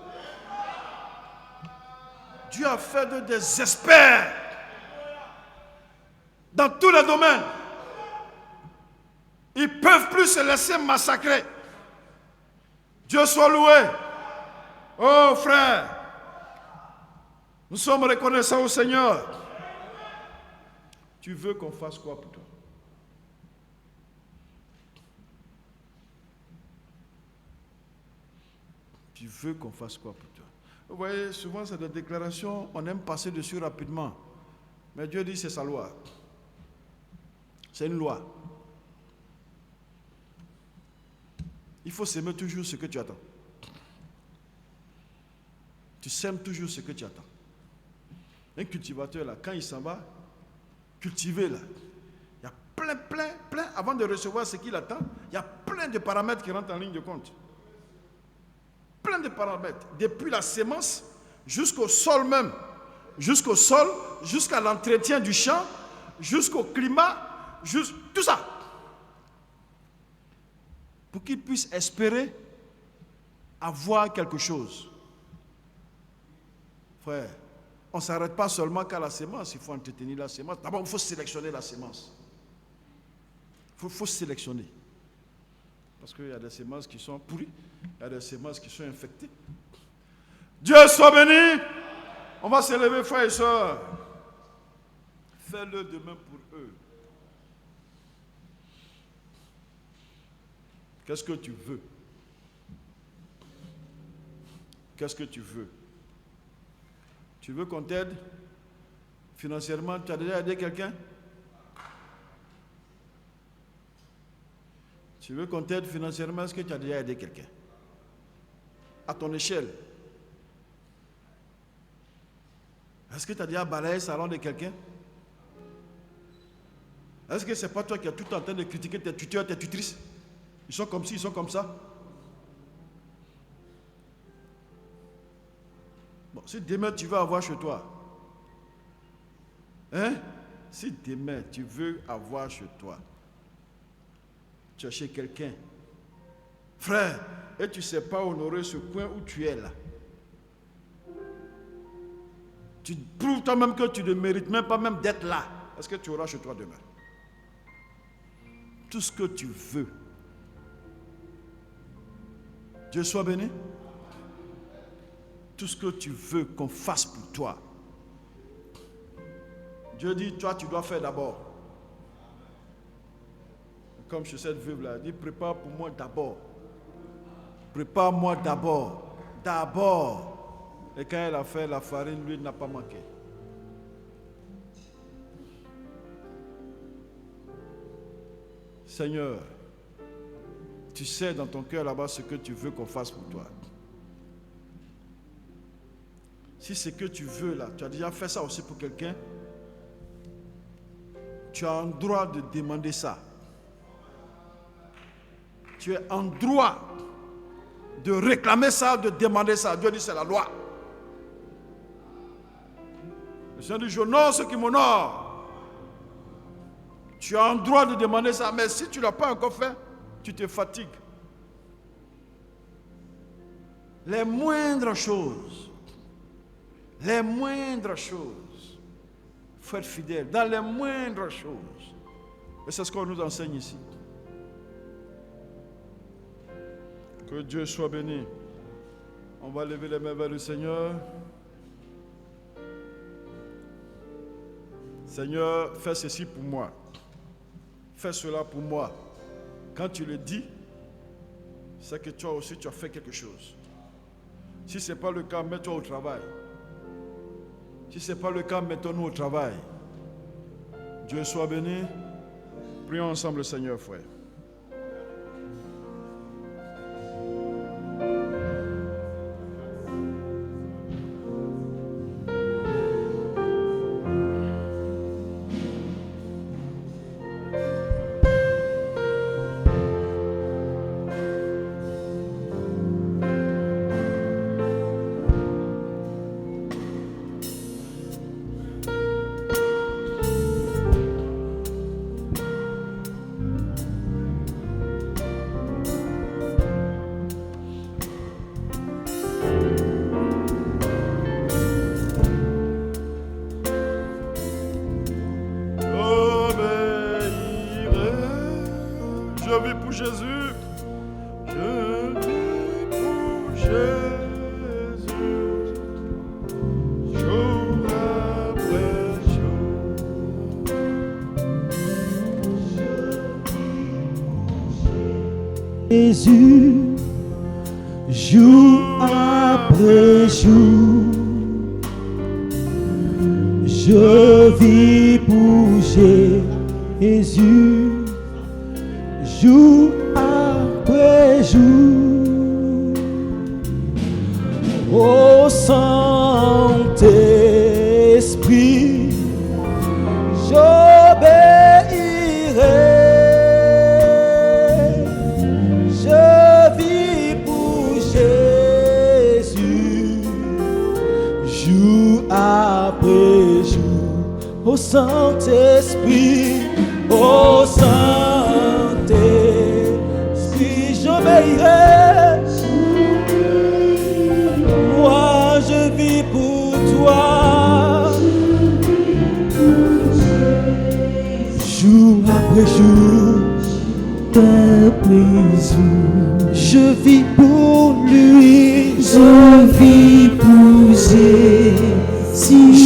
Dieu a fait d'eux des experts dans tous les domaines. Ils ne peuvent plus se laisser massacrer. Dieu soit loué. Oh frère, nous sommes reconnaissants au Seigneur. Tu veux qu'on fasse quoi pour toi? Tu veux qu'on fasse quoi pour toi? Vous voyez, souvent c'est des déclarations, on aime passer dessus rapidement. Mais Dieu dit c'est sa loi. C'est une loi. Il faut s'aimer toujours ce que tu attends. Tu sèmes toujours ce que tu attends. Un cultivateur là, quand il s'en va cultiver là, il y a plein, avant de recevoir ce qu'il attend, il y a plein de paramètres qui rentrent en ligne de compte. Plein de paramètres. Depuis la sémence jusqu'au sol même, jusqu'à l'entretien du champ, jusqu'au climat, tout ça. Pour qu'il puisse espérer avoir quelque chose. Frère, on ne s'arrête pas seulement qu'à la sémence, il faut entretenir la sémence. D'abord, il faut sélectionner la sémence. Il faut sélectionner. Parce qu'il y a des semences qui sont pourries, il y a des semences qui sont infectées. Dieu soit béni. On va se lever, frères et sœurs. Fais-le demain pour eux. Qu'est-ce que tu veux? Qu'est-ce que tu veux? Tu veux qu'on t'aide financièrement? Tu as déjà aidé quelqu'un? Tu veux qu'on t'aide financièrement? Est-ce que tu as déjà aidé quelqu'un? À ton échelle. Est-ce que tu as déjà balayé le salon de quelqu'un? Est-ce que ce n'est pas toi qui es tout le temps en train de critiquer tes tuteurs, tes tutrices? Ils sont comme ci, ils sont comme ça. Bon, si demain tu veux avoir chez toi, si demain tu veux avoir chez toi, tu es chez quelqu'un, frère, et tu ne sais pas honorer ce coin où tu es là. Tu prouves toi-même que tu ne mérites même pas même d'être là. Est-ce que tu auras chez toi demain? Tout ce que tu veux. Dieu soit béni. Tout ce que tu veux qu'on fasse pour toi. Dieu dit, toi tu dois faire d'abord. Comme chez cette veuve-là, il dit, prépare pour moi d'abord. Prépare-moi d'abord. D'abord. Et quand elle a fait la farine, lui n'a pas manqué. Seigneur, tu sais dans ton cœur là-bas ce que tu veux qu'on fasse pour toi. Si ce que tu veux là, tu as déjà fait ça aussi pour quelqu'un, tu as un droit de demander ça. Tu es en droit de réclamer ça, de demander ça. Dieu dit c'est la loi. Le Seigneur dit j'honore ceux qui m'honorent. Tu as un droit de demander ça, mais si tu ne l'as pas encore fait, tu te fatigues. Les moindres choses, faut être fidèle dans les moindres choses. Et c'est ce qu'on nous enseigne ici. Que Dieu soit béni. On va lever les mains vers le Seigneur. Seigneur, fais ceci pour moi. Fais cela pour moi. Quand tu le dis, c'est que toi aussi tu as fait quelque chose. Si ce n'est pas le cas, mets-toi au travail. Si ce n'est pas le cas, mettons-nous au travail. Dieu soit béni. Prions ensemble, Seigneur, frère. Jésus, je vis pour Jésus, jour après jour. Jésus, jour après jour, je vis pour Jésus. Jour après jour, ô Saint-Esprit, j'obéirai. Je vis pour Jésus, jour après jour, ô Saint-Esprit, ô Saint-Esprit, j'obéirai. Moi je vis pour toi. Jour après jour, je vis pour lui. Je vis pour Jésus,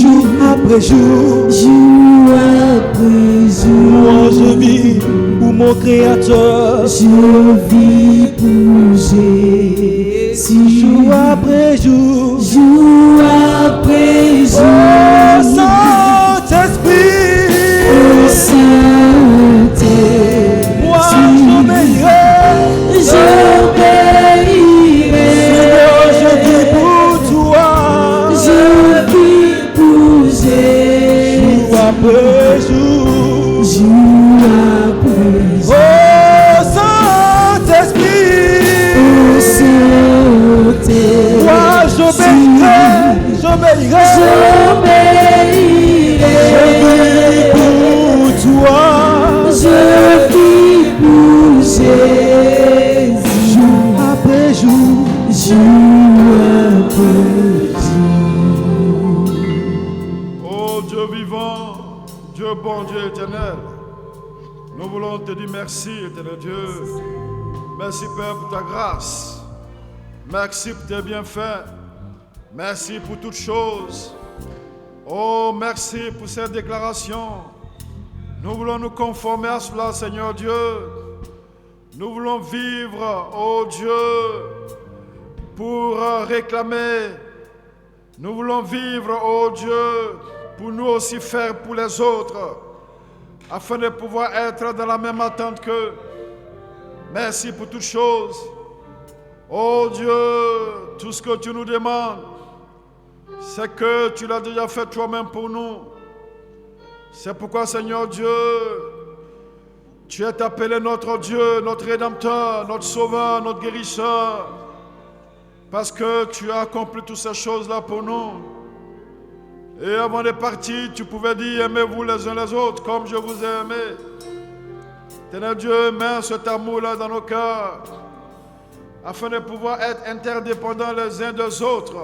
Jour après jour, jour après jour. moi je vis pour mon Créateur. Je vis pour Jésus, Jour après jour, jour après jour. oh Saint-Esprit, Ô Saint-Esprit, moi j'obéirai. j'obéirai. Seigneur, je vis pour toi. Je vis pour Jésus, Jour après jour, jour après jour. oh Saint-Esprit, Ô Saint-Esprit, moi j'obéirai, j'obéirai. Je vis pour toi. je vis pour Jésus, Jour après jour, jour après Oh Dieu vivant, Dieu bon, Dieu éternel, nous voulons te dire merci, éternel Dieu. Merci Père pour ta grâce. Merci pour tes bienfaits. Merci pour toutes choses. Oh, merci pour cette déclaration. Nous voulons nous conformer à cela, Seigneur Dieu. Nous voulons vivre, oh Dieu, pour réclamer. Nous voulons vivre, oh Dieu, pour nous aussi faire pour les autres, afin de pouvoir être dans la même attente qu'eux. Merci pour toutes choses. Oh Dieu, tout ce que tu nous demandes, c'est que tu l'as déjà fait toi-même pour nous. C'est pourquoi, Seigneur Dieu, tu es appelé notre Dieu, notre Rédempteur, notre Sauveur, notre Guérisseur, parce que tu as accompli toutes ces choses-là pour nous. Et avant de partir, tu pouvais dire, aimez-vous les uns les autres comme je vous ai aimé. Ténèbre Dieu, mets cet amour-là dans nos cœurs, afin de pouvoir être interdépendants les uns des autres,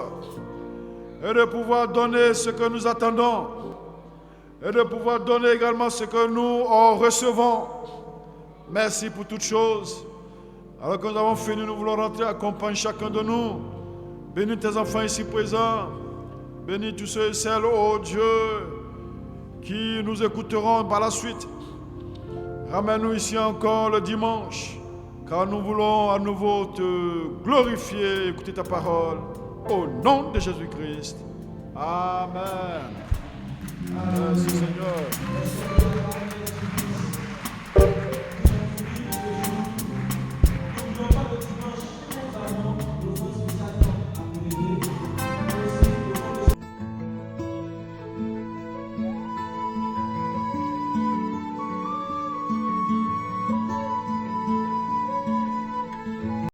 et de pouvoir donner ce que nous attendons, et de pouvoir donner également ce que nous recevons. Merci pour toutes choses. Alors que nous avons fini, nous voulons rentrer, accompagne chacun de nous. Bénis tes enfants ici présents. Bénis tous ceux et celles, oh Dieu, qui nous écouteront par la suite. Ramène-nous ici encore le dimanche, car nous voulons à nouveau te glorifier, écouter ta parole. Au nom de Jésus-Christ. Amen. Merci Seigneur.